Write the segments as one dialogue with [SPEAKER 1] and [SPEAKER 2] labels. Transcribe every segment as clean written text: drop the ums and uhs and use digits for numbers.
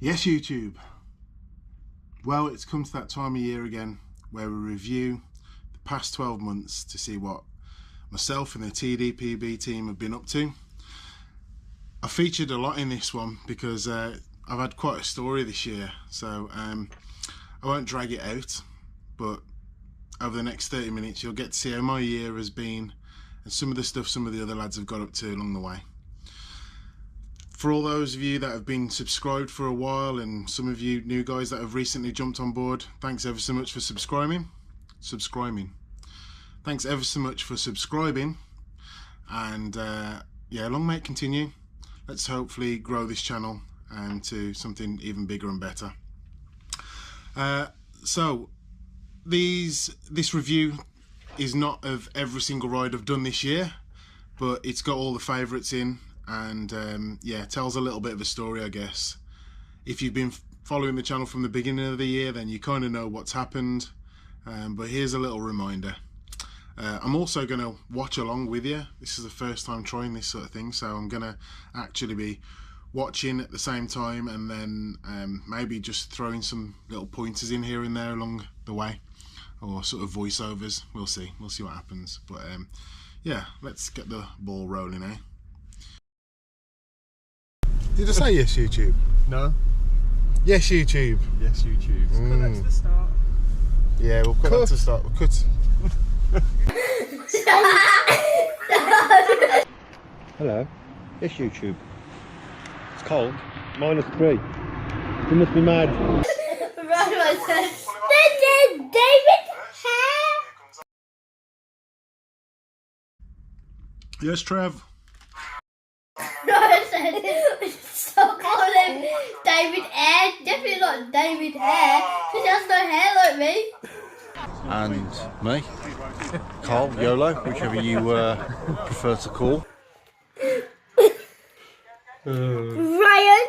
[SPEAKER 1] Yes, YouTube. Well, it's come to that time of year again where we review the past 12 months to see what myself and the TDPB team have been up to. I featured a lot in this one because I've had quite a story this year, so I won't drag it out, but over the next 30 minutes you'll get to see how my year has been and some of the stuff some of the other lads have got up to along the way. For all those of you that have been subscribed for a while and some of you new guys that have recently jumped on board, thanks ever so much for subscribing. Thanks ever so much for subscribing, and yeah, long may it continue. Let's hopefully grow this channel to something even bigger and better. So this review is not of every single ride I've done this year, but it's got all the favourites in, and yeah, tells a little bit of a story, I guess. If you've been following the channel from the beginning of the year, then you kind of know what's happened, but here's a little reminder. I'm also going to watch along with you. This is the first time trying this sort of thing, so I'm going to actually be watching at the same time, and then maybe just throwing some little pointers in here and there along the way, or sort of voiceovers. We'll see what happens, but yeah, let's get the ball rolling, eh? Did I say yes, YouTube? No. Yes, YouTube. Yes, YouTube.
[SPEAKER 2] Cut that to the start.
[SPEAKER 1] Yeah, we'll cut that to the start. We'll cut.
[SPEAKER 3] Hello. Yes, YouTube. It's cold. -3. You must be mad.
[SPEAKER 4] David
[SPEAKER 1] Yes, Trev.
[SPEAKER 4] No, I said stop calling him David Hair. Definitely not David Hair, because he has no hair like me.
[SPEAKER 3] And me. Carl, YOLO, whichever you prefer to call.
[SPEAKER 4] Ryan.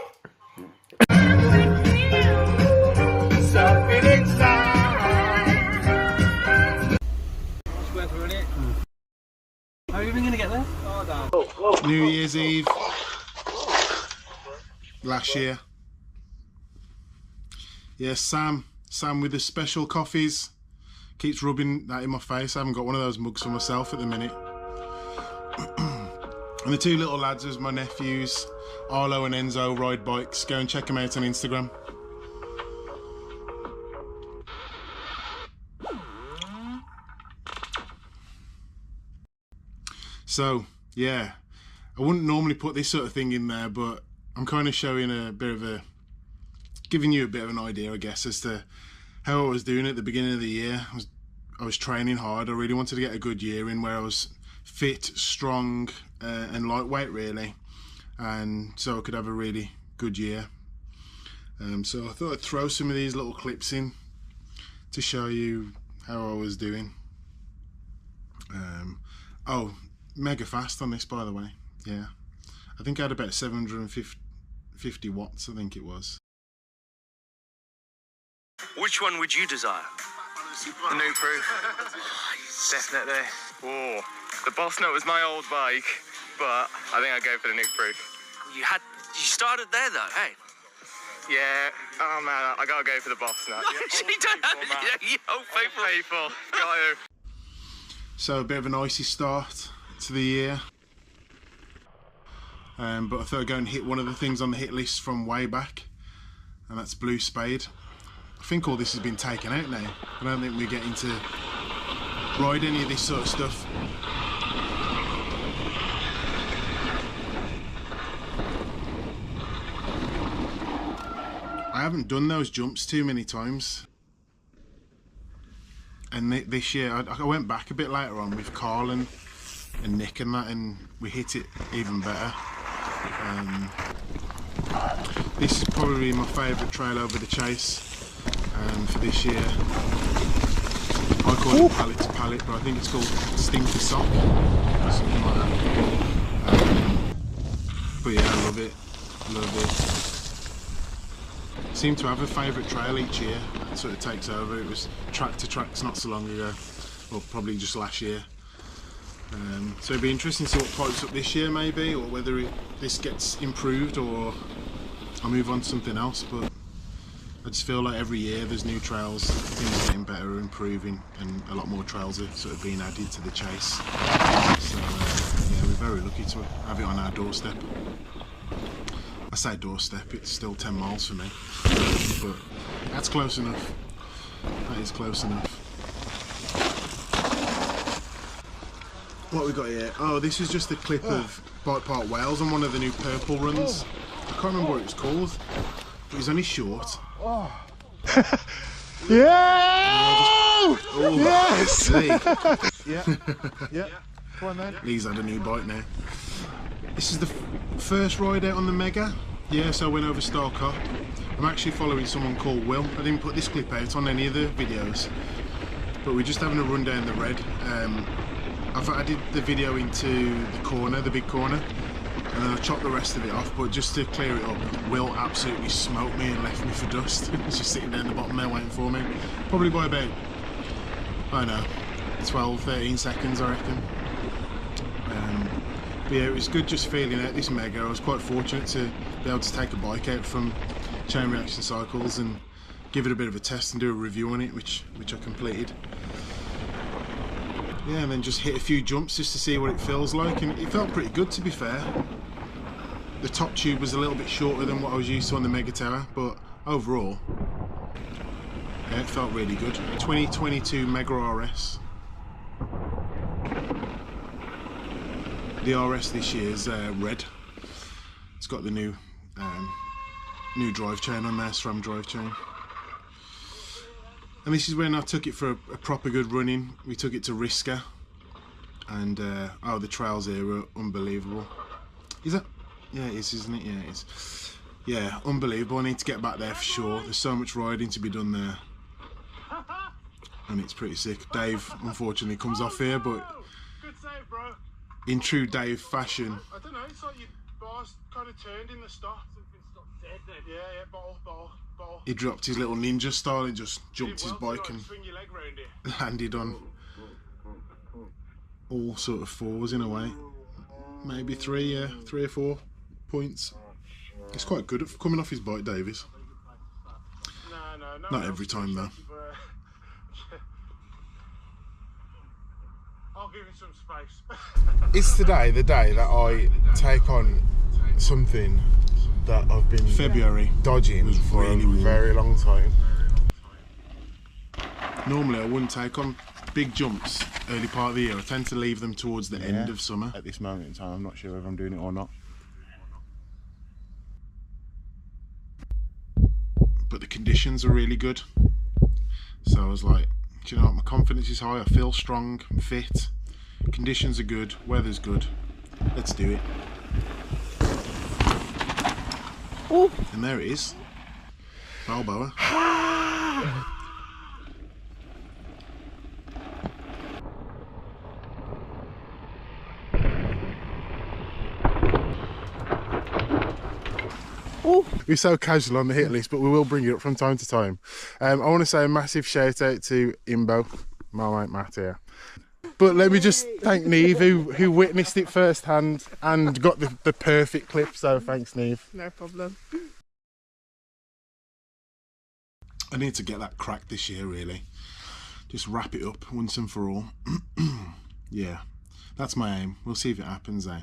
[SPEAKER 2] How are you even going to get there?
[SPEAKER 1] New Year's Eve last year. Yes, Sam with the special coffees keeps rubbing that in my face. I haven't got one of those mugs for myself at the minute. And the two little lads as my nephews, Arlo and Enzo, ride bikes. Go and check them out on Instagram. So yeah, I wouldn't normally put this sort of thing in there, but I'm kind of showing giving you a bit of an idea, I guess, as to how I was doing at the beginning of the year. I was training hard. I really wanted to get a good year in where I was fit, strong, and lightweight, really, and so I could have a really good year. So I thought I'd throw some of these little clips in to show you how I was doing. Oh, mega fast on this, by the way. Yeah, I think I had about 750 watts, I think it was.
[SPEAKER 5] Which one would you desire?
[SPEAKER 6] The new proof. Definitely. Oh, the Boss Note was my old bike, but I think I'd go for the new proof.
[SPEAKER 5] You started there though, hey?
[SPEAKER 6] Yeah, oh man, I gotta go for the Boss Note.
[SPEAKER 5] You don't have it. You old faithful.
[SPEAKER 6] Got to.
[SPEAKER 1] So a bit of an icy start to the year, but I thought I'd go and hit one of the things on the hit list from way back, and that's Blue Spade. I think all this has been taken out now. I don't think we're getting to ride any of this sort of stuff. I haven't done those jumps too many times, and this year I went back a bit later on with Carl and Nick and that, and we hit it even better. This is probably my favourite trail over the Chase for this year. I call it pallet to pallet, but I think it's called Stinky Sock or something like that. But yeah, I love it. Seem to have a favourite trail each year. That sort of takes over. It was track to tracks not so long ago, or probably just last year. So it'd be interesting to see what pipes up this year maybe, or whether this gets improved or I'll move on to something else. But I just feel like every year there's new trails, things are getting better, improving, and a lot more trails are sort of being added to the chase. So yeah, we're very lucky to have it on our doorstep. I say doorstep, it's still 10 miles for me, but that's close enough. That is close enough. What we got here? Oh, this is just a clip of Bike Park Wales on one of the new purple runs. I can't remember what it was called, but it was only short.
[SPEAKER 3] Yeah!
[SPEAKER 1] Oh,
[SPEAKER 3] Yes!
[SPEAKER 1] Lee.
[SPEAKER 3] Yeah. Come on then.
[SPEAKER 1] Lee's had a new bike now. This is the first ride out on the Mega. Yeah, so I went over Star Cop. I'm actually following someone called Will. I didn't put this clip out on any of the videos, but we're just having a run down the red. I've added the video into the corner, the big corner, and then I chopped the rest of it off, but just to clear it up, Will absolutely smoked me and left me for dust. He's just sitting down the bottom there waiting for me. Probably by about, I don't know, 12, 13 seconds I reckon. But yeah, it was good just feeling out this Mega. I was quite fortunate to be able to take a bike out from Chain Reaction Cycles and give it a bit of a test and do a review on it, which I completed. Yeah, and then just hit a few jumps just to see what it feels like, and it felt pretty good, to be fair. The top tube was a little bit shorter than what I was used to on the Mega Tower, but overall, yeah, it felt really good. 2022 Mega RS. The RS this year is red. It's got the new drive chain on there, SRAM drive chain. And this is when I took it for a proper good run-in. We took it to Riska, and oh, the trails here were unbelievable. Is that? Yeah, it is, isn't it? Yeah, it is. Yeah, unbelievable. I need to get back there for sure. There's so much riding to be done there, and it's pretty sick. Dave, unfortunately, comes off here, but
[SPEAKER 3] Good save, bro.
[SPEAKER 1] in true Dave fashion,
[SPEAKER 3] I don't know, it's like your bar's kind of turned in the start. Something stopped dead then. Yeah, bottle.
[SPEAKER 1] he dropped his little ninja style and just jumped his bike and
[SPEAKER 3] swing your leg round here.
[SPEAKER 1] landed on all sort of fours in a way. Maybe three or four points. It's quite good at coming off his bike, Davies.
[SPEAKER 3] No.
[SPEAKER 1] Not every time though.
[SPEAKER 3] I'll give him some space.
[SPEAKER 7] Is today the day that I take on something that I've been
[SPEAKER 1] February.
[SPEAKER 7] dodging for
[SPEAKER 1] really
[SPEAKER 7] a
[SPEAKER 1] weird.
[SPEAKER 7] very long time?
[SPEAKER 1] Normally I wouldn't take on big jumps early part of the year. I tend to leave them towards the end of summer.
[SPEAKER 7] At this moment in time, I'm not sure if I'm doing it or not.
[SPEAKER 1] But the conditions are really good. So I was like, do you know what, my confidence is high, I feel strong, I'm fit, conditions are good, weather's good, let's do it.
[SPEAKER 4] Ooh.
[SPEAKER 1] And there it is, Balboa.
[SPEAKER 7] We're so casual on the hit list, but we will bring it up from time to time. I want to say a massive shout out to Imbo, my mate Matt here. But let me just thank Neve, who witnessed it firsthand and got the perfect clip, so thanks Neve.
[SPEAKER 8] No problem.
[SPEAKER 1] I need to get that cracked this year really. Just wrap it up once and for all. Yeah, that's my aim. We'll see if it happens eh.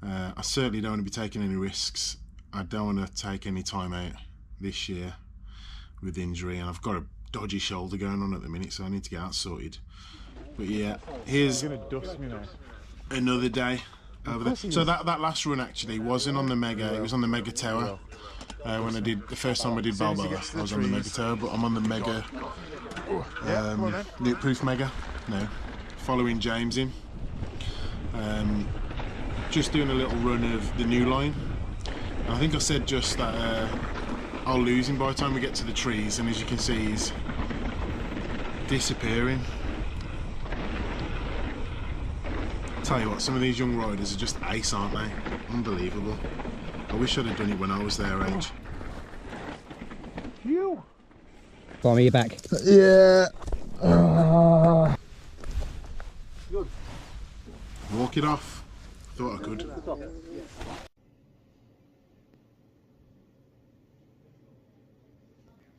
[SPEAKER 1] I certainly don't want to be taking any risks. I don't want to take any time out this year with injury, and I've got a dodgy shoulder going on at the minute, so I need to get that sorted. But yeah, here's another day over there. So that last run actually wasn't on the Mega, it was on the Mega Tower. When I did, the first time I did Balboa, I was on the Mega Tower, but I'm on the Mega, Nuke Proof Mega now, following James in. Just doing a little run of the new line. I think I said just that I'll lose him by the time we get to the trees, and as you can see he's disappearing. Tell you what, some of these young riders are just ace, aren't they? Unbelievable. I wish I'd have done it when I was their age.
[SPEAKER 2] Follow me, you're back.
[SPEAKER 7] Yeah.
[SPEAKER 1] Walk it off. Thought I could.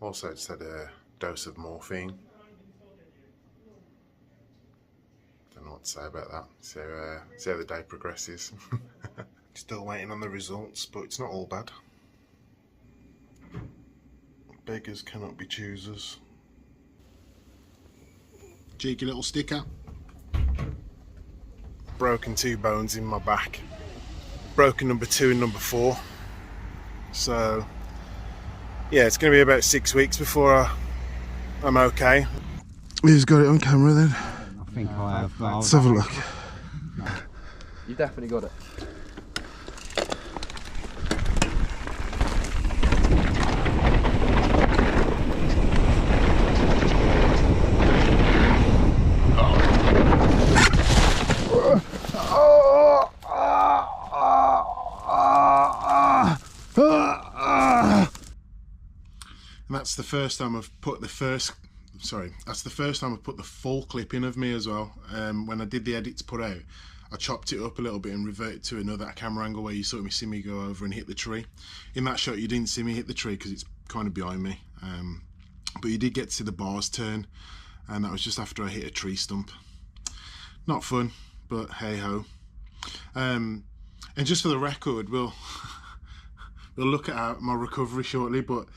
[SPEAKER 7] Also just had a dose of morphine. Don't know what to say about that. So see how the day progresses. Still waiting on the results, but it's not all bad. Beggars cannot be choosers. Cheeky little sticker. Broken 2 bones in my back. Broken number 2 and number 4. So yeah, it's going to be about 6 weeks before I'm okay. Who's got it on camera then?
[SPEAKER 2] I think I have.
[SPEAKER 7] Let's have a look.
[SPEAKER 8] You definitely got it.
[SPEAKER 7] And that's the first time I've put the full clip in of me as well. When I did the edit to put out, I chopped it up a little bit and reverted to another camera angle where you sort of see me go over and hit the tree. In that shot you didn't see me hit the tree because it's kind of behind me, but you did get to see the bars turn, and that was just after I hit a tree stump. Not fun, but hey ho. And just for the record, we'll look at my recovery shortly, but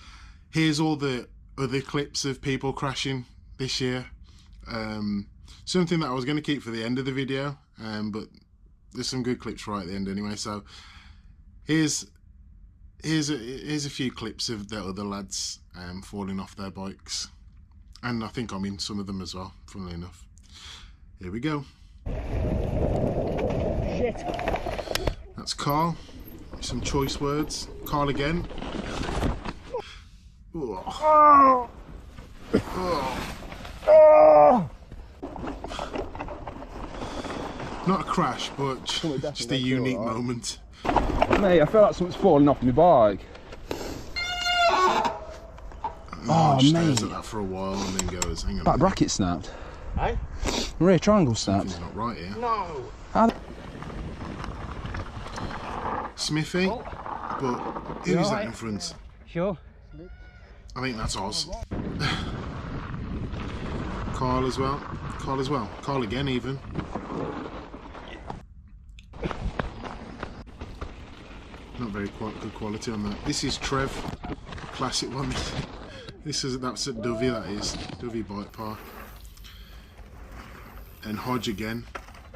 [SPEAKER 7] here's all the other clips of people crashing this year. Something that I was going to keep for the end of the video, but there's some good clips right at the end anyway. So here's a few clips of the other lads falling off their bikes, and I think I'm in some of them as well, funnily enough. Here we go.
[SPEAKER 3] Shit.
[SPEAKER 7] That's Carl. Some choice words. Carl again. Oh. Oh. Not a crash, but just a unique moment.
[SPEAKER 8] Mate, I feel like something's falling off my bike.
[SPEAKER 7] Oh, stares at that for a while and then goes, hang on.
[SPEAKER 8] That bracket snapped.
[SPEAKER 3] Hey?
[SPEAKER 8] Rear triangle snapped.
[SPEAKER 7] Something's not right here.
[SPEAKER 3] No.
[SPEAKER 7] Smithy, but who is that in front?
[SPEAKER 2] Sure.
[SPEAKER 7] I think that's Oz. Carl as well. Carl as well. Carl again even. Not very good quality on that. This is Trev, classic one. That's at Dovey, that is. Dovey Bike Park. And Hodge again.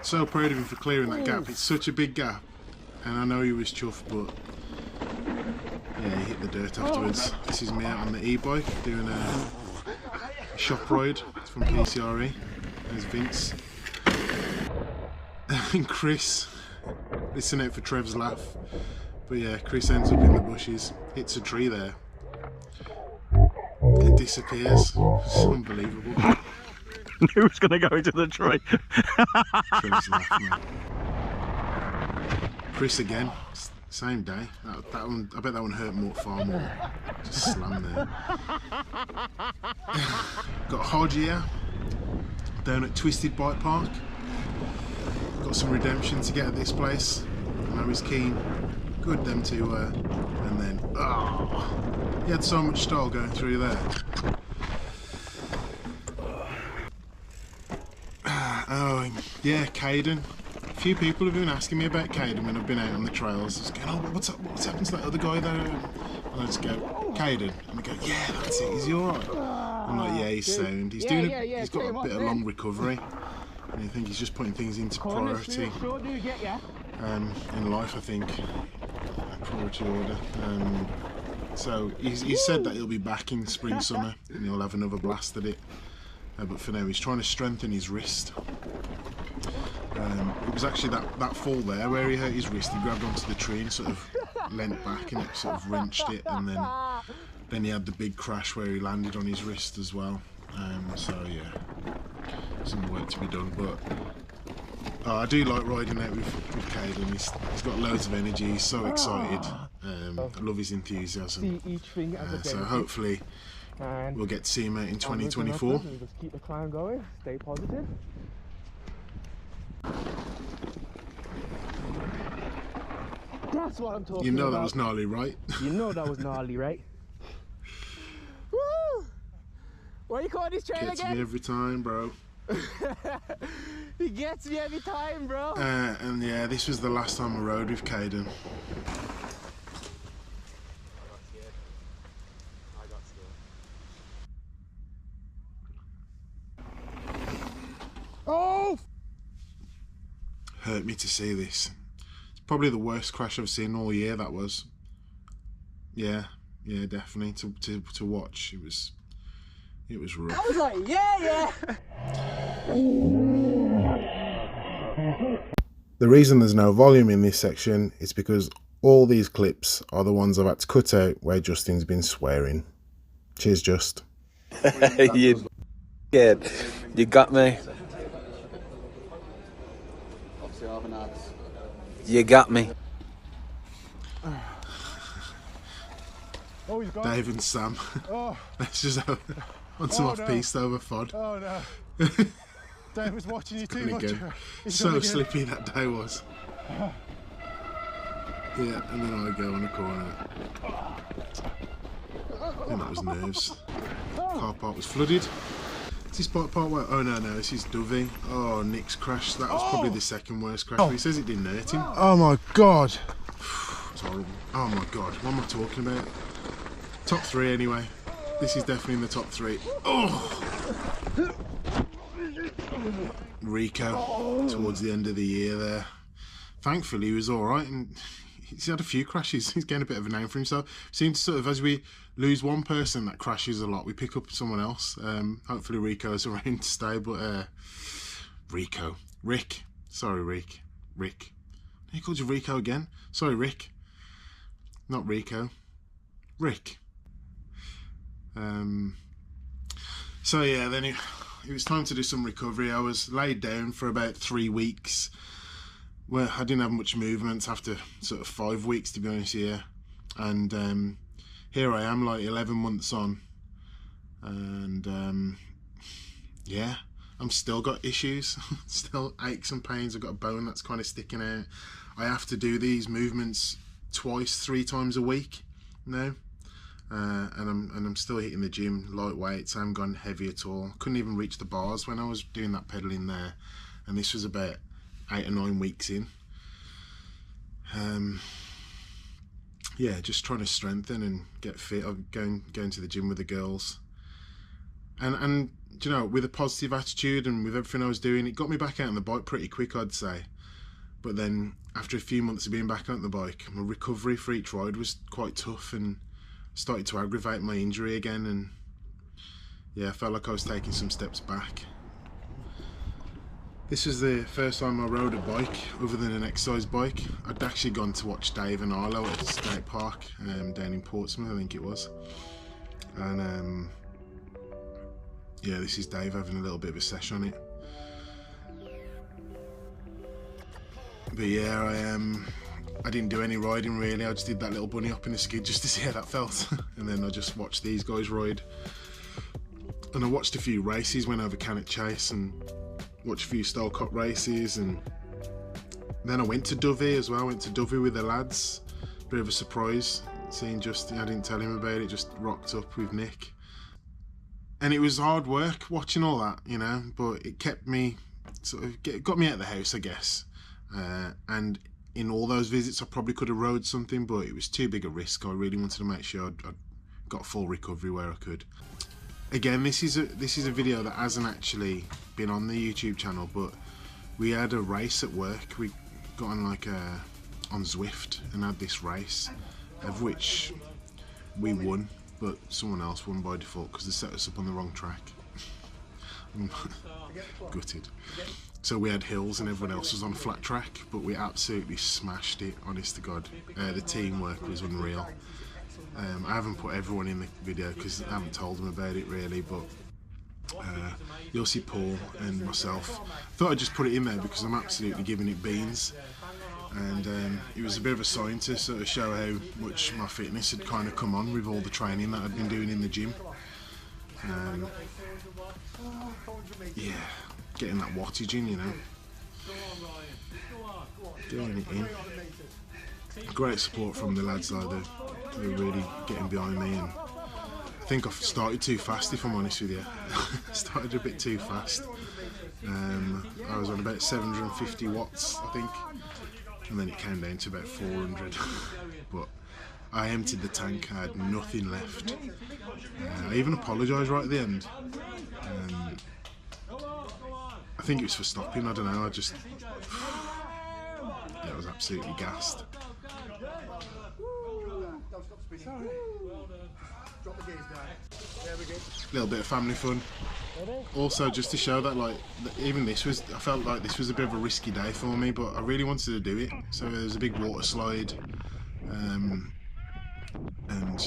[SPEAKER 7] So proud of him for clearing that gap. It's such a big gap. And I know he was chuffed, but yeah, he hit the dirt afterwards. This is me out on the e-bike doing a shop ride from PCRe. There's Vince. And Chris. Listen out for Trev's laugh. But yeah, Chris ends up in the bushes, hits a tree there. It disappears. It's unbelievable.
[SPEAKER 8] Who's going to go into the tree?
[SPEAKER 7] Trev's laugh, man. Chris again, same day. That one, I bet that one hurt far more. Just slammed there. Got Hodge here, down at Twisted Bike Park. Got some redemption to get at this place. I know he's keen. Good them two, and then, oh, he had so much style going through there. Oh, yeah, Caden. A few people have been asking me about Caden when I've been out on the trails. Just going, oh, what's happened to that other guy there? And I just go, Caden. And they go, yeah, that's it, is he alright? I'm like, yeah, he's sound. He's doing he's got a bit of long recovery. And I think he's just putting things into priority in life, I think. Priority order. So he's said that he'll be back in spring, summer, and he'll have another blast at it. But for now, he's trying to strengthen his wrist. It was actually that fall there where he hurt his wrist. He grabbed onto the tree and sort of leant back, and it sort of wrenched it, and then he had the big crash where he landed on his wrist as well. So yeah, some work to be done, but I do like riding out with Caden. He's got loads of energy. He's so excited. I love his enthusiasm. So hopefully we'll get to see him out in 2024.
[SPEAKER 3] Just keep the climb going. Stay positive. That's what I'm talking about.
[SPEAKER 7] You know that was gnarly, right?
[SPEAKER 3] You know that was gnarly, right? Woo!
[SPEAKER 9] Why you calling this trail
[SPEAKER 1] Gets
[SPEAKER 9] again?
[SPEAKER 1] me every time, bro.
[SPEAKER 9] He gets me every time, bro.
[SPEAKER 1] And yeah, this was the last time I rode with Caden.
[SPEAKER 7] Oh!
[SPEAKER 1] Hurt me to see this. It's probably the worst crash I've seen all year, that was. Yeah, definitely. To watch, it was rough.
[SPEAKER 9] I was like, yeah.
[SPEAKER 7] The reason there's no volume in this section is because all these clips are the ones I've had to cut out where Justin's been swearing. Cheers, Just.
[SPEAKER 10] You scared. You got me. You got me.
[SPEAKER 7] Oh, he's gone.
[SPEAKER 1] Dave and Sam.
[SPEAKER 7] Oh.
[SPEAKER 1] Let's just have on some off-piste over FOD.
[SPEAKER 7] Oh no. Dave was watching you too much.
[SPEAKER 1] So slippy that day was. Yeah, and then I go on a corner. And that was nerves. Car park was flooded. Is this part where? Oh no, this is Dovey. Oh, Nick's crash. That was probably the second worst crash. But he says it didn't hurt him.
[SPEAKER 7] Oh my god.
[SPEAKER 1] It's horrible. Oh my god, what am I talking about? Top 3 anyway. This is definitely in the top 3. Oh! Rico towards the end of the year there. Thankfully he was alright, and he's had a few crashes. He's getting a bit of a name for himself. Seems sort of, as we lose one person that crashes a lot, we pick up someone else. Hopefully Rico's around to stay, but Rick. Sorry, Rick. He called you Rico again? Sorry, Rick. Not Rico. Rick. So yeah, then it was time to do some recovery. I was laid down for about 3 weeks. Well, I didn't have much movement after sort of 5 weeks, to be honest here. And here I am, like 11 months on. And yeah, I'm still got issues. Still aches and pains. I've got a bone that's kind of sticking out. I have to do these movements 2-3 times a week now. And I'm still hitting the gym light weights. I haven't gone heavy at all. Couldn't even reach the bars when I was doing that pedaling there, and this was about 8 or 9 weeks in. Yeah, just trying to strengthen and get fit. I'm going to the gym with the girls, and you know, with a positive attitude and with everything I was doing, it got me back out on the bike pretty quick, I'd say. But then after a few months of being back on the bike, my recovery for each ride was quite tough and started to aggravate my injury again, and yeah, I felt like I was taking some steps back. This was the first time I rode a bike other than an exercise bike. I'd actually gone to watch Dave and Arlo at the skate park down in Portsmouth, I think it was. And yeah, this is Dave having a little bit of a sesh on it. But yeah, I didn't do any riding really. I just did that little bunny hop in the skid just to see how that felt. And then I just watched these guys ride. And I watched a few races, went over Cannock Chase and watched a few Stolecop races. And then I went to Dovey as well. I went to Dovey with the lads. Bit of a surprise seeing Justin. I didn't tell him about it, just rocked up with Nick. And it was hard work watching all that, you know, but it kept me, sort of got me out of the house, I guess. And in all those visits I probably could have rode something, but it was too big a risk. I really wanted to make sure I'd got full recovery where I could. Again, this is a video that hasn't actually been on the YouTube channel, but we had a race at work. We got on on Zwift and had this race, of which we won, but someone else won by default because they set us up on the wrong track. I'm gutted. So we had hills and everyone else was on flat track, but we absolutely smashed it, honest to God. The teamwork was unreal. I haven't put everyone in the video because I haven't told them about it really, but you'll see Paul and myself. Thought I'd just put it in there because I'm absolutely giving it beans. And it was a bit of a sign to sort of show how much my fitness had kind of come on with all the training that I'd been doing in the gym. Yeah, getting that wattage in, you know. Getting it in. Great support from the lads though, they're really getting behind me, and I think I started too fast, if I'm honest with you. Started a bit too fast. I was on about 750 watts, I think, and then it came down to about 400. But I emptied the tank, I had nothing left. I even apologised right at the end. I think it was for stopping, I don't know, I was absolutely gassed. A little bit of family fun. Also, just to show that, like, even this was, I felt like this was a bit of a risky day for me, but I really wanted to do it. So there was a big water slide, and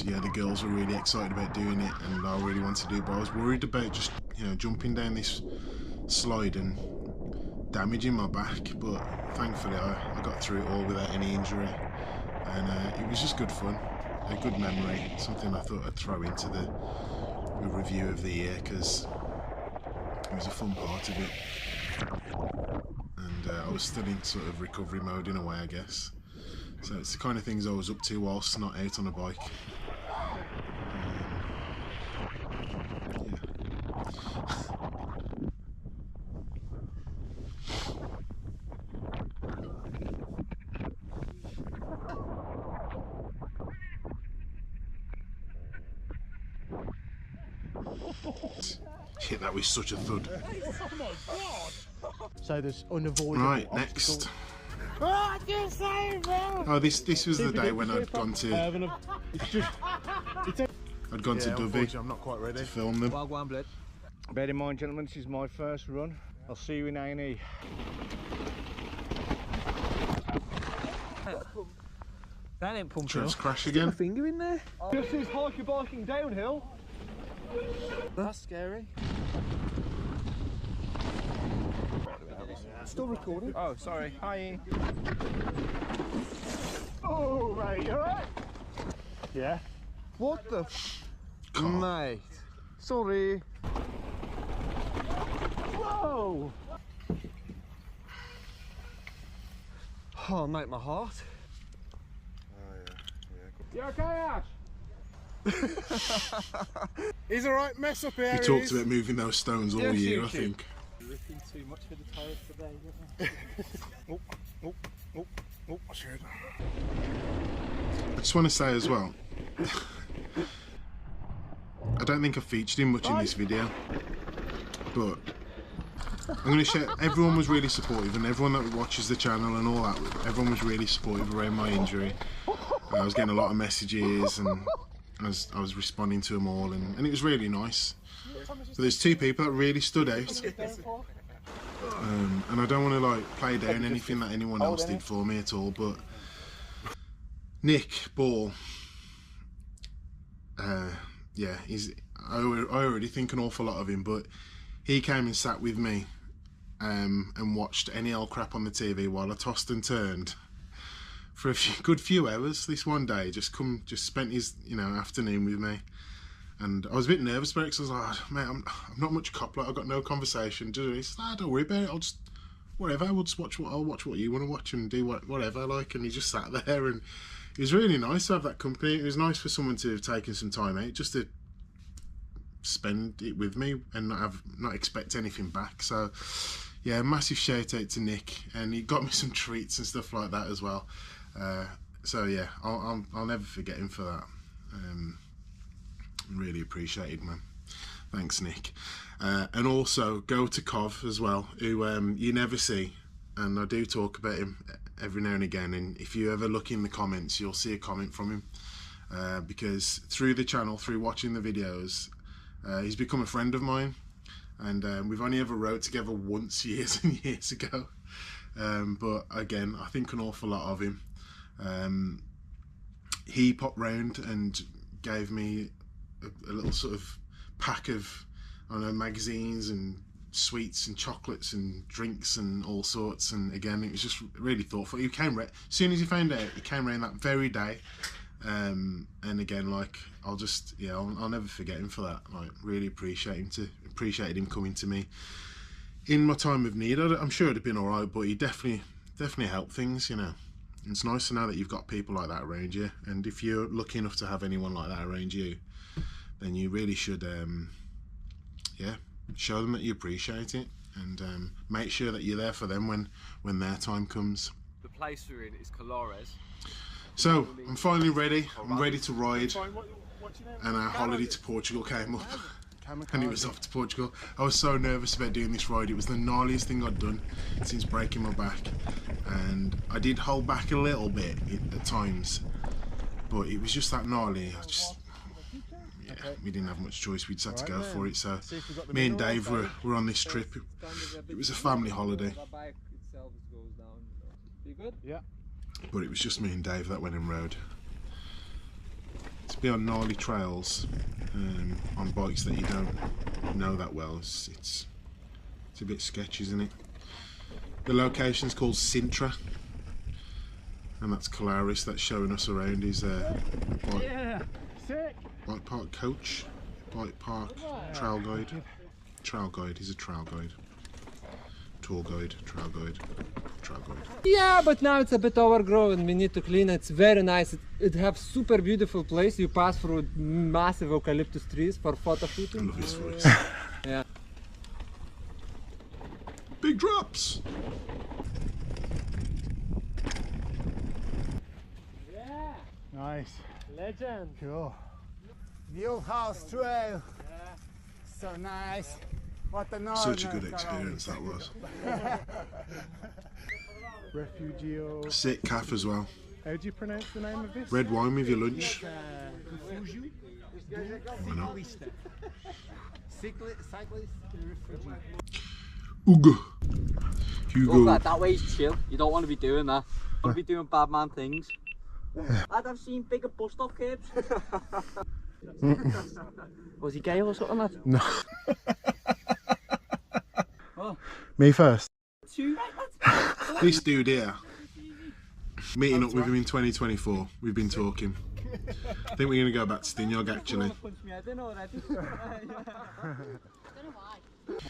[SPEAKER 1] yeah, the girls were really excited about doing it, and I really wanted to do it, but I was worried about just, you know, jumping down this slide and damaging my back. But thankfully, I got through it all without any injury, and it was just good fun, a good memory, something I thought I'd throw into the review of the year, because it was a fun part of it, and I was still in sort of recovery mode in a way, I guess. So it's the kind of things I was up to whilst not out on a bike. Hit that with such a thud.
[SPEAKER 9] So there's unavoidable.
[SPEAKER 1] Right, next. Oh, this was the day when I'd gone to Dubby.
[SPEAKER 3] I'm not quite ready
[SPEAKER 1] to film them.
[SPEAKER 3] Well, one blood. Bear in mind, gentlemen, this is my first run. I'll see you in A&E.
[SPEAKER 9] That ain't pumping.
[SPEAKER 1] Trev's crash again.
[SPEAKER 9] Finger in there.
[SPEAKER 3] This is hiker biking downhill.
[SPEAKER 9] That's scary. Still recording.
[SPEAKER 3] Oh, sorry. Hi.
[SPEAKER 9] Oh, mate, you alright?
[SPEAKER 3] Yeah.
[SPEAKER 9] What the mate? Sorry. Whoa! Oh, mate, my heart.
[SPEAKER 3] You okay, Ash?
[SPEAKER 7] He's alright, mess up here.
[SPEAKER 1] He talked about moving those stones all year, I think.
[SPEAKER 9] Ripping too much for the tyres today,
[SPEAKER 1] I just want to say as well, I don't think I featured him much in this video, but I'm going to share. Everyone was really supportive, and everyone that watches the channel and all that, everyone was really supportive around my injury. I was getting a lot of messages, and I was responding to them all, and it was really nice. So there's two people that really stood out, and I don't want to like play down anything that anyone else did for me at all, but Nick Ball, yeah, I already think an awful lot of him, but he came and sat with me and watched any old crap on the TV while I tossed and turned for a good few hours this one day. Just spent his afternoon with me, and I was a bit nervous about it because I was like, oh, mate, I'm not much cop, like I've got no conversation to do. He said, don't worry about it, I'll just whatever, I'll watch what you want to watch and do whatever, like. And he just sat there, and it was really nice to have that company. It was nice for someone to have taken some time out just to spend it with me and not expect anything back. So yeah, massive shout out to Nick, and he got me some treats and stuff like that as well. So yeah, I'll never forget him for that. Really appreciated, man. Thanks, Nick. And also go to Cov as well, who you never see, and I do talk about him every now and again, and if you ever look in the comments you'll see a comment from him, because through the channel, through watching the videos, he's become a friend of mine, and we've only ever rode together once years and years ago, but again, I think an awful lot of him. He popped round and gave me a little sort of pack of, I don't know, magazines and sweets and chocolates and drinks and all sorts, and again, it was just really thoughtful. He came as soon as he found out, he came around that very day, and again, like, I'll never forget him for that. Like, really appreciated him coming to me in my time of need. I'm sure it'd have been alright, but he definitely helped things, you know. It's nice to know that you've got people like that around you, and if you're lucky enough to have anyone like that around you, then you really should, yeah, show them that you appreciate it, and make sure that you're there for them when their time comes.
[SPEAKER 9] The place we're in is Colores.
[SPEAKER 1] So I'm finally ready. I'm ready to ride, and our holiday to Portugal came up, and it was off to Portugal. I was so nervous about doing this ride. It was the gnarliest thing I'd done since breaking my back, and I did hold back a little bit at times, but it was just that gnarly. Yeah, we didn't have much choice. We just had to go for it. So me and Dave were on this trip. It was a family holiday.
[SPEAKER 9] You good?
[SPEAKER 3] Yeah.
[SPEAKER 1] But it was just me and Dave that went and rode. To be on gnarly trails, on bikes that you don't know that well, it's a bit sketchy, isn't it? The location's called Sintra, and that's Colaris that's showing us around his bike park coach, bike park trail guide. Trail guide, he's a trail guide. Tour guide, trail guide, trail guide.
[SPEAKER 9] Yeah, but now it's a bit overgrown. We need to clean it. It's very nice. It has super beautiful place. You pass through massive eucalyptus trees for photo shooting.
[SPEAKER 1] I love his voice.
[SPEAKER 9] Yeah.
[SPEAKER 1] Big drops.
[SPEAKER 9] Yeah.
[SPEAKER 3] Nice.
[SPEAKER 9] Legend.
[SPEAKER 3] Cool.
[SPEAKER 11] The old house trail. Yeah. So nice. What a nice.
[SPEAKER 1] Such a good experience that was.
[SPEAKER 3] Refugio.
[SPEAKER 1] Sick calf as well.
[SPEAKER 3] How do you pronounce the name of this?
[SPEAKER 1] Red wine with your lunch. Why not?
[SPEAKER 11] Cyclist refugee.
[SPEAKER 1] Hugo. Hugo.
[SPEAKER 12] That way's chill. You don't want to be doing that. You want to be doing bad man things. I've seen bigger bus stop kids. Was he gay or something, lad?
[SPEAKER 7] No.
[SPEAKER 12] Oh.
[SPEAKER 7] Me first.
[SPEAKER 1] This dude here, meeting up with him in 2024, we've been talking. I think we're going to go back to Stinyog actually.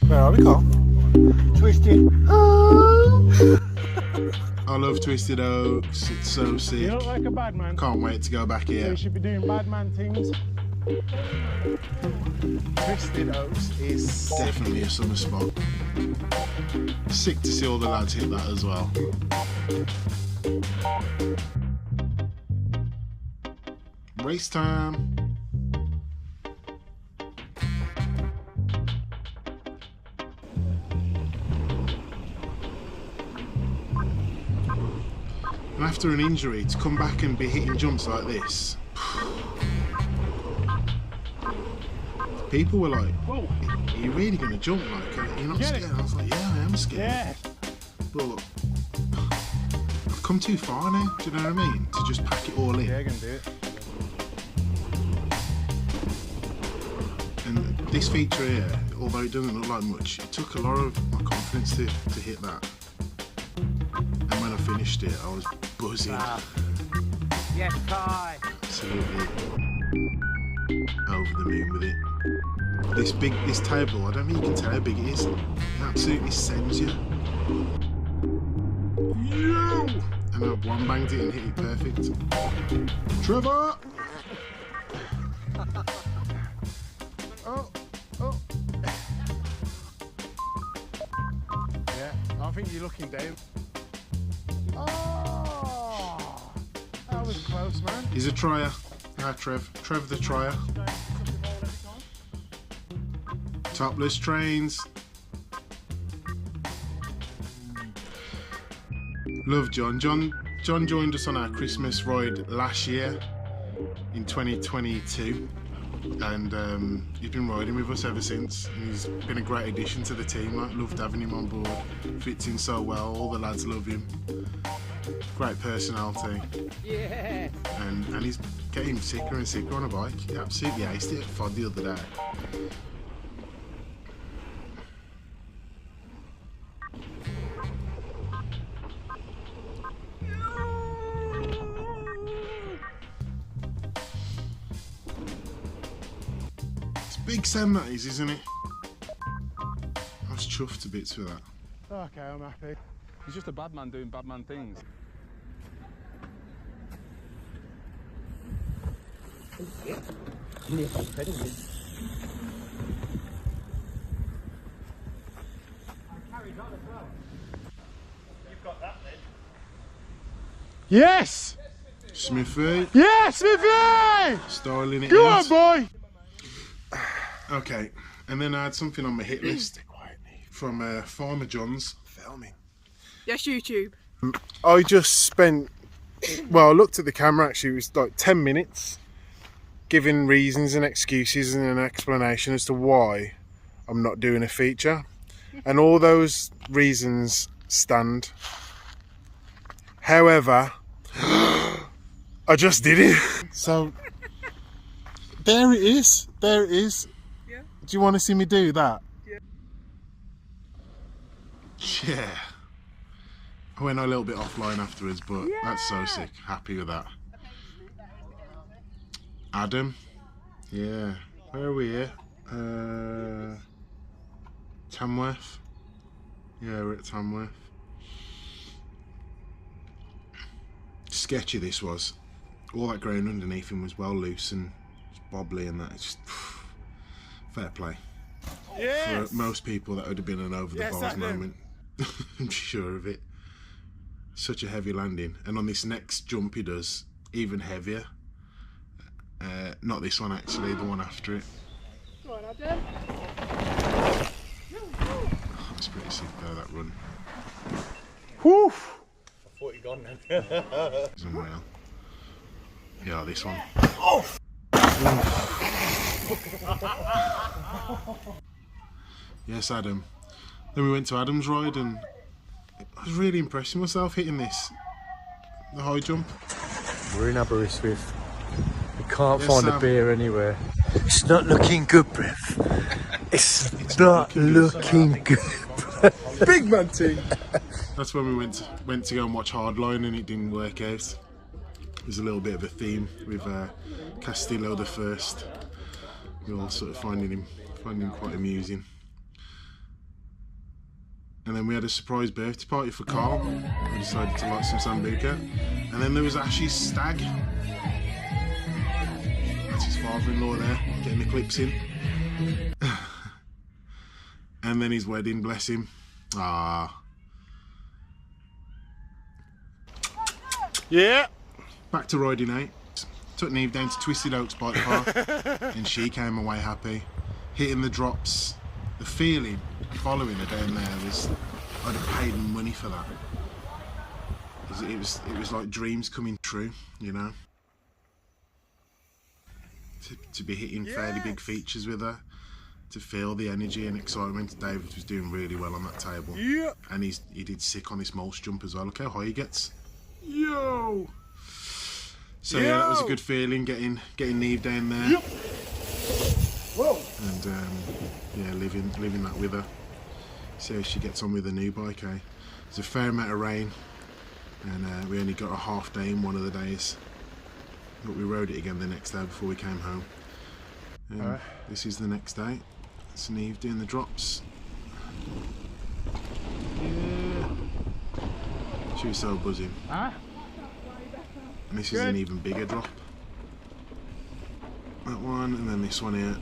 [SPEAKER 11] Where are we, Carl? Twisted.
[SPEAKER 1] I love Twisted Oaks, it's so sick.
[SPEAKER 3] You look like a bad man.
[SPEAKER 1] Can't wait to go back
[SPEAKER 3] So
[SPEAKER 1] here.
[SPEAKER 3] you should be doing bad man things.
[SPEAKER 1] Twisted Oaks is definitely a summer spot. Sick to see all the lads hit that as well. Race time. And after an injury, to come back and be hitting jumps like this, people were like, "Whoa, are you really going to jump? Like, you're not scared?" I was like, "Yeah, I am scared."
[SPEAKER 3] Yeah.
[SPEAKER 1] But I've come too far now. Do you know what I mean? To just pack it all in.
[SPEAKER 3] Yeah, I can do it.
[SPEAKER 1] And this feature here, although it doesn't look like much, it took a lot of my confidence to hit that. And when I finished it, I was buzzing.
[SPEAKER 11] Yes, Kai.
[SPEAKER 1] Absolutely over the moon with it. This table, I don't think you can tell how big it is. It absolutely sends you. And I one banged it and hit it perfect. Trevor!
[SPEAKER 3] Oh. Yeah, I think you're looking down. Oh, that was close, man.
[SPEAKER 1] He's a trier. Trev the trier. Topless trains. Love John. John joined us on our Christmas ride last year in 2022, and he's been riding with us ever since. And he's been a great addition to the team. I loved having him on board. Fits in so well. All the lads love him. Great personality.
[SPEAKER 9] Yeah.
[SPEAKER 1] And he's getting sicker and sicker on a bike. He absolutely aced it at FOD the other day. It's big Sam that is, isn't it? I was chuffed to bits with that.
[SPEAKER 3] Okay, I'm happy.
[SPEAKER 8] He's just a bad man doing bad man things.
[SPEAKER 7] Yes!
[SPEAKER 1] Smithy.
[SPEAKER 7] Yeah, Smithy!
[SPEAKER 1] Styling it
[SPEAKER 7] Go
[SPEAKER 1] out.
[SPEAKER 7] on, boy!
[SPEAKER 1] Okay, and then I had something on my hit list from Farmer John's.
[SPEAKER 13] Yes, YouTube.
[SPEAKER 7] I just spent, well, I looked at the camera actually, it was like 10 minutes giving reasons and excuses and an explanation as to why I'm not doing a feature. And all those reasons stand. However, I just did it. So, there it is. There it is.
[SPEAKER 13] Yeah.
[SPEAKER 7] Do you want to see me do that?
[SPEAKER 1] Yeah. I went a little bit offline afterwards, but that's so sick. Happy with that. Adam. Yeah. Where are we here? Tamworth. Yeah, we're at Tamworth. Sketchy this was. All that ground underneath him was well loose and bobbly and that. It's just fair play.
[SPEAKER 7] Yes.
[SPEAKER 1] For most people that would have been an over the bars moment. I'm sure of it. Such a heavy landing, and on this next jump he does even heavier. Not this one actually, the one after it.
[SPEAKER 13] Go on, Adam.
[SPEAKER 1] That's pretty sick though, that run.
[SPEAKER 7] Whew.
[SPEAKER 3] I thought you gone then.
[SPEAKER 1] It's unreal. Yeah, this one.
[SPEAKER 7] Oh.
[SPEAKER 1] Yes, Adam. Then we went to Adam's ride and I was really impressing myself hitting this. The high jump.
[SPEAKER 3] We're in Aberystwyth. We can't
[SPEAKER 1] Yes,
[SPEAKER 3] find a
[SPEAKER 1] Sam.
[SPEAKER 3] beer anywhere. It's not looking good, Brev. It's not looking good.
[SPEAKER 7] Big man team.
[SPEAKER 1] That's when we went to go and watch Hardline and it didn't work out. There's a little bit of a theme with Castillo the First. We all sort of finding him quite amusing. And then we had a surprise birthday party for Carl. We decided to light some Sambuca. And then there was Ash's stag. That's his father-in-law there, getting the clips in. And then his wedding, bless him. Ah.
[SPEAKER 7] Yeah.
[SPEAKER 1] Back to riding out. Took Neve down to Twisted Oaks Bike Park. And she came away happy. Hitting the drops. The feeling following her down there was, I'd have paid money for that. It was like dreams coming true, you know. To be hitting fairly big features with her, to feel the energy and excitement. David was doing really well on that table.
[SPEAKER 7] Yeah.
[SPEAKER 1] And he did sick on this mulch jump as well. Look how high he gets.
[SPEAKER 7] Yo.
[SPEAKER 1] So yeah, that was a good feeling getting Neve down there.
[SPEAKER 7] Yep. Whoa.
[SPEAKER 1] And yeah, living that with her. See how she gets on with the new bike, eh? There's a fair amount of rain, and we only got a half day in one of the days. But we rode it again the next day before we came home. And this is the next day. It's Neve doing the drops. Yeah. She was so buzzing. And this is an even bigger drop. That one, and then this one here.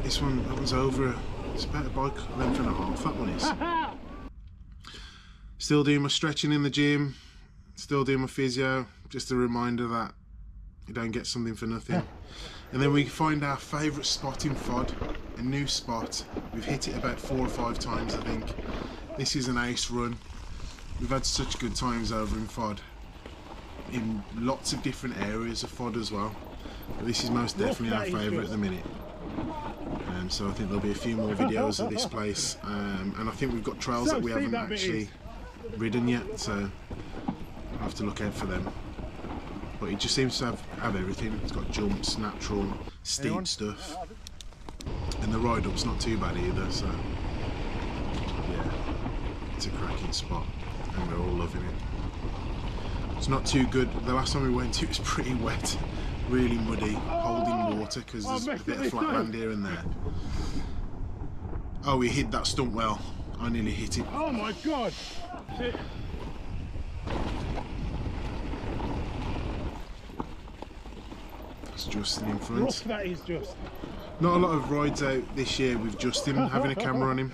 [SPEAKER 1] This one, that one's over. It's about a bike length and a half, that one is. Still doing my stretching in the gym. Still doing my physio. Just a reminder that you don't get something for nothing. And then we find our favourite spot in FOD. A new spot. We've hit it about 4 or 5 times, I think. This is an ace run. We've had such good times over in FOD. In lots of different areas of FOD as well. But this is most definitely our favourite at the minute. So I think there'll be a few more videos of this place. And I think we've got trails that we haven't actually ridden yet, so I'll have to look out for them. But it just seems to have everything. It's got jumps, natural, steep stuff. And the ride up's not too bad either, so yeah, it's a cracking spot and we're all loving it. It's not too good. The last time we went it was pretty wet, really muddy, holding water because there's a bit of flat land here and there. Oh, we hit that stump well. I nearly hit it.
[SPEAKER 7] Oh my god! Shit.
[SPEAKER 1] That's Justin in front.
[SPEAKER 7] Rough that is, just.
[SPEAKER 1] Not a lot of rides out this year with Justin having a camera on him.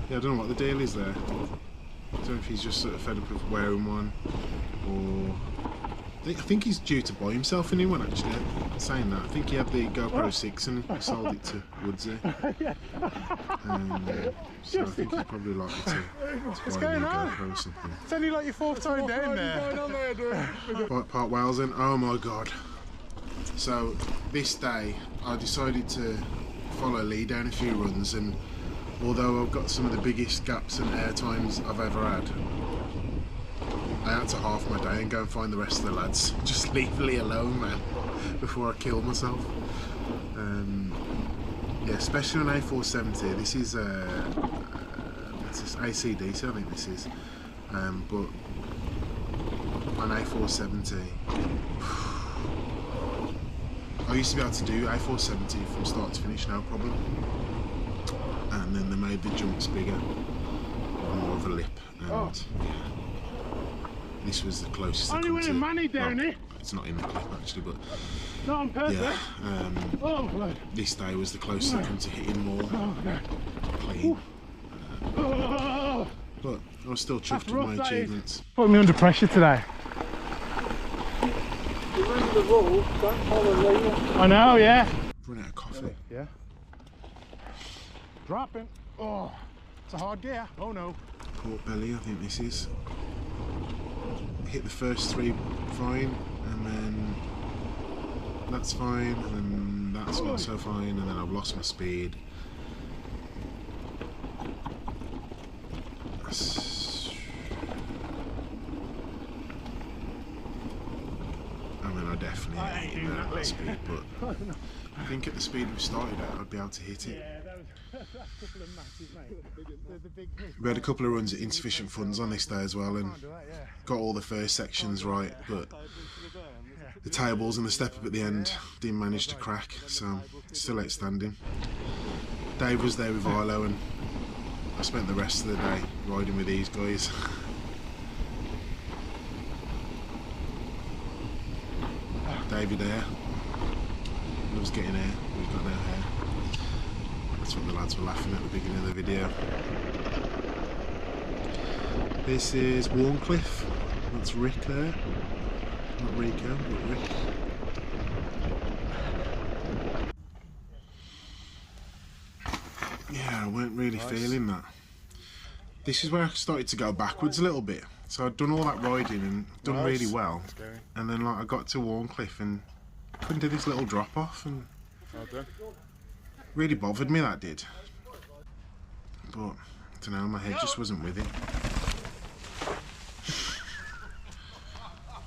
[SPEAKER 1] Yeah, I don't know what the deal is there. I don't know if he's just sort of fed up with wearing one, or I think he's due to buy himself a new one actually. Saying that, I think he had the GoPro 6 and sold it to Woodsy. So I think he's probably likely to buy a new GoPro or something.
[SPEAKER 7] It's only like your 4th time down there.
[SPEAKER 1] Bike Park Wales then, oh my god. So this day I decided to follow Lee down a few runs, and although I've got some of the biggest gaps and air times I've ever had, I had to half my day and go and find the rest of the lads. Just leave Lee alone, man, before I kill myself. Yeah, especially on A470. This is what's this? ACDC, I think this is. But on A470, I used to be able to do A470 from start to finish, no problem. And then they made the jumps bigger, more of a lip, and yeah, this was the closest.
[SPEAKER 7] Only winning money down here.
[SPEAKER 1] It's not in the clip actually, but
[SPEAKER 7] not on purpose.
[SPEAKER 1] Yeah, this day was the closest I come to hitting more clean. But I was still chuffed with my achievements.
[SPEAKER 7] Put me under pressure today. I know, yeah.
[SPEAKER 1] Run out of coffee.
[SPEAKER 7] Yeah. Dropping. Oh, it's a hard gear. Oh no.
[SPEAKER 1] Port belly, I think this is. Hit the first 3 fine, and then that's fine, and then that's not so fine, and then I've lost my speed. I mean, I definitely ain't hitting that at speed, but I think at the speed we started at, I'd be able to hit it. We had a couple of runs at insufficient funds on this day as well, and got all the first sections right, but the tables and the step up at the end didn't manage to crack, so still outstanding. Dave was there with Arlo, and I spent the rest of the day riding with these guys. David Air loves getting air, we've got no hair. That's what the lads were laughing at the beginning of the video. This is Warncliffe. That's Rick there. Not Rico, but Rick. Yeah, I weren't really feeling that. This is where I started to go backwards a little bit. So I'd done all that riding and done really well. And then like I got to Warncliffe and couldn't do this little drop off, and really bothered me, that did. But I don't know, my head just wasn't with it.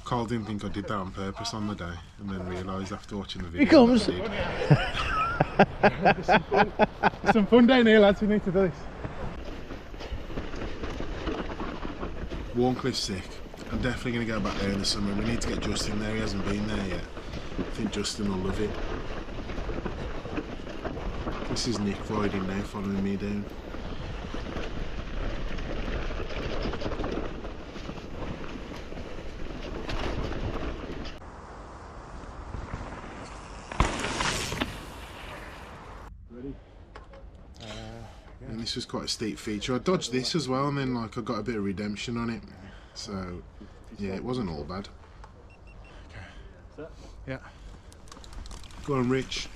[SPEAKER 1] Carl didn't think I did that on purpose on the day, and then realised after watching the video. Here comes.
[SPEAKER 7] There's some fun down here, lads. We need to do this.
[SPEAKER 1] Warncliffe's sick. I'm definitely going to go back there in the summer. We need to get Justin there. He hasn't been there yet. I think Justin will love it. This is Nick riding now, following me down. And this was quite a steep feature. I dodged this as well, and then like I got a bit of redemption on it. So yeah, it wasn't all bad.
[SPEAKER 7] Okay. Yeah.
[SPEAKER 1] Go on, Rich.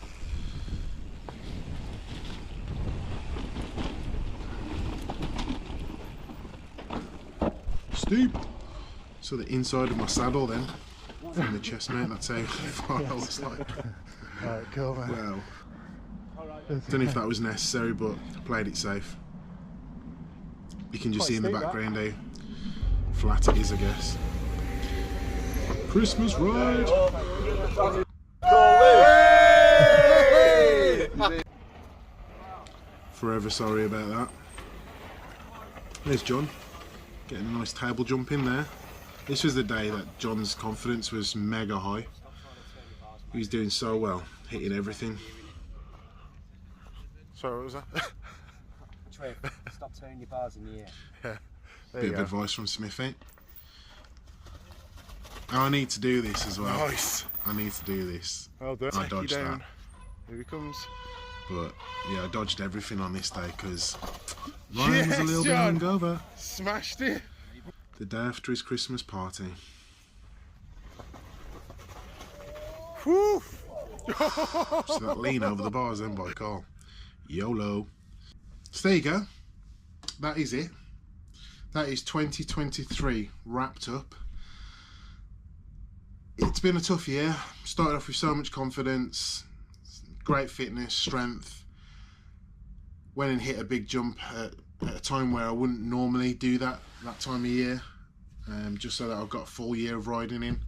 [SPEAKER 1] Steep. So the inside of my saddle then, from the chest mount, that's how far I was like.
[SPEAKER 7] Alright, cool, man.
[SPEAKER 1] Well, don't know if that was necessary, but I played it safe. You can just see in the background how flat it is, I guess. Christmas ride! Forever sorry about that. There's John, getting a nice table jump in there. This was the day that John's confidence was mega high. He was doing so well, hitting everything.
[SPEAKER 7] Sorry, what was that?
[SPEAKER 2] Trev, stop turning your bars in the air.
[SPEAKER 7] Yeah.
[SPEAKER 1] Bit of advice from Smith, eh? I need to do this as well.
[SPEAKER 7] Nice.
[SPEAKER 1] I need to do this.
[SPEAKER 7] Well done.
[SPEAKER 1] I dodged that.
[SPEAKER 7] Here he comes.
[SPEAKER 1] But yeah, I dodged everything on this day because Ryan was a little bit hungover.
[SPEAKER 7] Smashed it.
[SPEAKER 1] The day after his Christmas party.
[SPEAKER 7] Whew.
[SPEAKER 1] So that lean over the bars then by Carl. YOLO. So there you go. That is it. That is 2023 wrapped up. It's been a tough year. Started off with so much confidence, great fitness, strength. Went and hit a big jump at a time where I wouldn't normally do that time of year, just so that I've got a full year of riding in.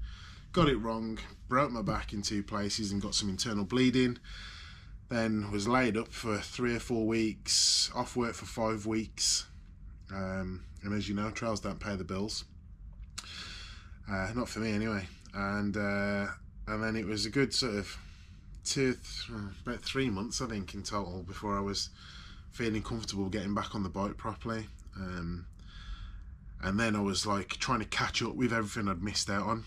[SPEAKER 1] Got it wrong, broke my back in 2 places and got some internal bleeding. Then was laid up for 3 or 4 weeks, off work for 5 weeks. And as you know, trails don't pay the bills. Not for me anyway. And then it was a good sort of about 3 months I think in total before I was feeling comfortable getting back on the bike properly. And then I was like trying to catch up with everything I'd missed out on.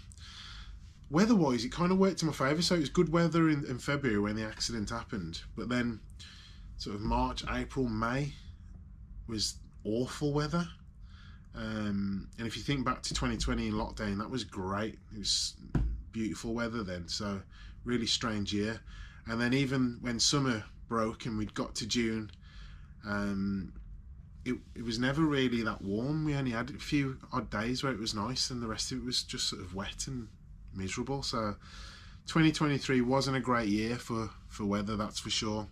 [SPEAKER 1] Weather-wise, it kind of worked in my favour, so it was good weather in February when the accident happened. But then sort of March, April, May was awful weather. And if you think back to 2020 in lockdown, that was great. It was beautiful weather then, so really strange year. And then even when summer broke and we'd got to June, it was never really that warm. We only had a few odd days where it was nice and the rest of it was just sort of wet and miserable. So 2023 wasn't a great year for weather, that's for sure.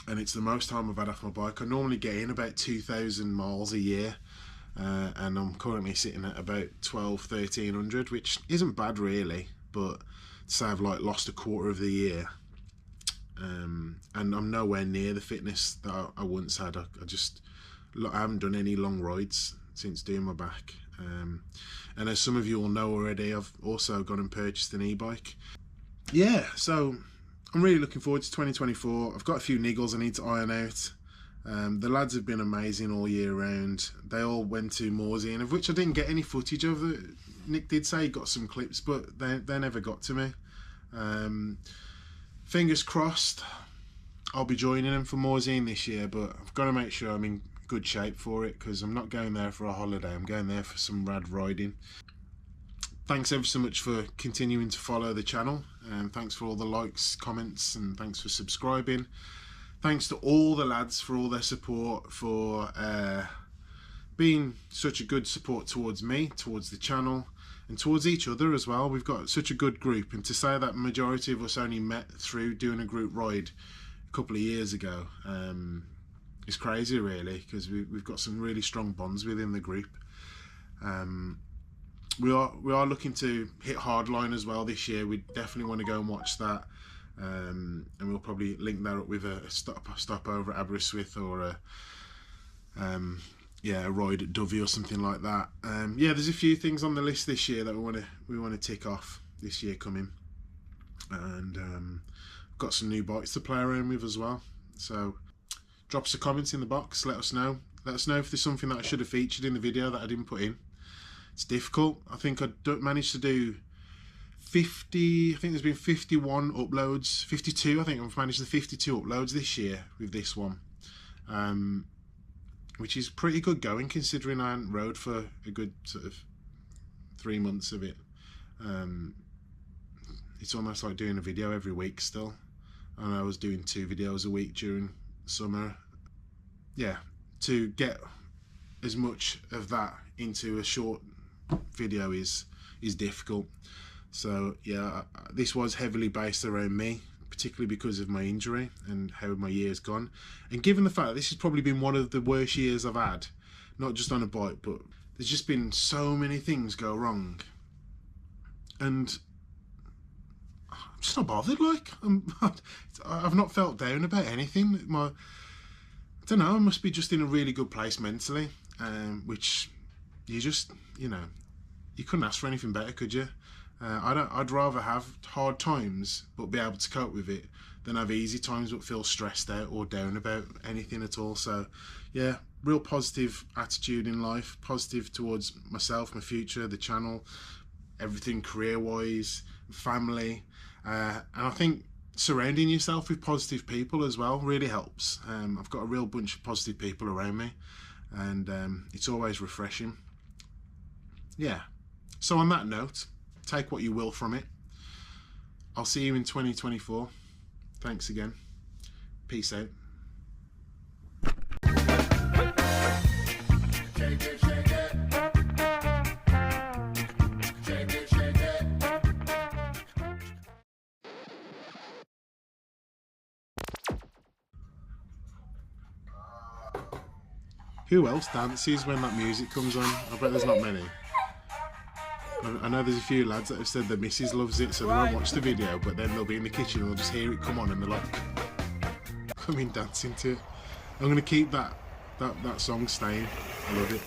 [SPEAKER 1] And it's the most time I've had off my bike. I normally get in about 2,000 miles a year, and I'm currently sitting at about 1,1300, which isn't bad really, but to say I've like lost a quarter of the year, and I'm nowhere near the fitness that I once had. I haven't done any long rides since doing my back, and as some of you all know already, I've also gone and purchased an e-bike. Yeah, so I'm really looking forward to 2024. I've got a few niggles I need to iron out. The lads have been amazing all year round. They all went to Morsey, of which I didn't get any footage of. Nick did say he got some clips, but they never got to me. Fingers crossed I'll be joining them for Morsey this year, but I've got to make sure I'm in good shape for it, because I'm not going there for a holiday. I'm going there for some rad riding. Thanks ever so much for continuing to follow the channel, and thanks for all the likes, comments, and thanks for subscribing. Thanks to all the lads for all their support, for being such a good support towards me, towards the channel, and towards each other as well. We've got such a good group, and to say that majority of us only met through doing a group ride a couple of years ago is crazy really, because we've got some really strong bonds within the group. We are looking to hit Hardline as well this year. We definitely want to go and watch that, and we'll probably link that up with a stop over at Aberystwyth, or a ride at Dovey or something like that. Yeah, there's a few things on the list this year that we want to tick off this year coming, and got some new bikes to play around with as well. So drop us a comment in the box. Let us know if there's something that I should have featured in the video that I didn't put in. It's difficult. I think I managed to do 50, I think there's been 51 uploads, 52, I think I've managed the 52 uploads this year with this one, which is pretty good going considering I hadn't rode for a good sort of 3 months of it. It's almost like doing a video every week still, and I was doing 2 videos a week during summer. Yeah, to get as much of that into a short video is difficult. So yeah, this was heavily based around me, particularly because of my injury and how my year's gone, and given the fact that this has probably been one of the worst years I've had, not just on a bike, but there's just been so many things go wrong, and I'm just not bothered. Like, I've not felt down about anything. I don't know, I must be just in a really good place mentally, which you just, you couldn't ask for anything better, could you? I'd rather have hard times but be able to cope with it than have easy times but feel stressed out or down about anything at all. So yeah, real positive attitude in life, positive towards myself, my future, the channel, everything career-wise, family, and I think surrounding yourself with positive people as well really helps. I've got a real bunch of positive people around me, and it's always refreshing. Yeah, so on that note, take what you will from it. I'll see you in 2024. Thanks again. Peace out. Who else dances when that music comes on? I bet there's not many. I know there's a few lads that have said their missus loves it, so they won't watch the video, but then they'll be in the kitchen and they'll just hear it come on and they're like, come in dancing to it. I'm going to keep that song staying. I love it.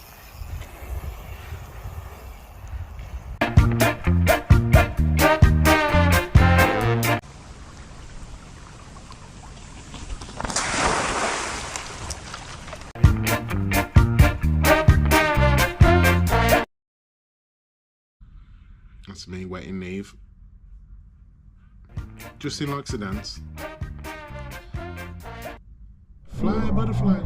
[SPEAKER 1] That's me wetting Neve. Justin likes to dance. Fly, butterfly.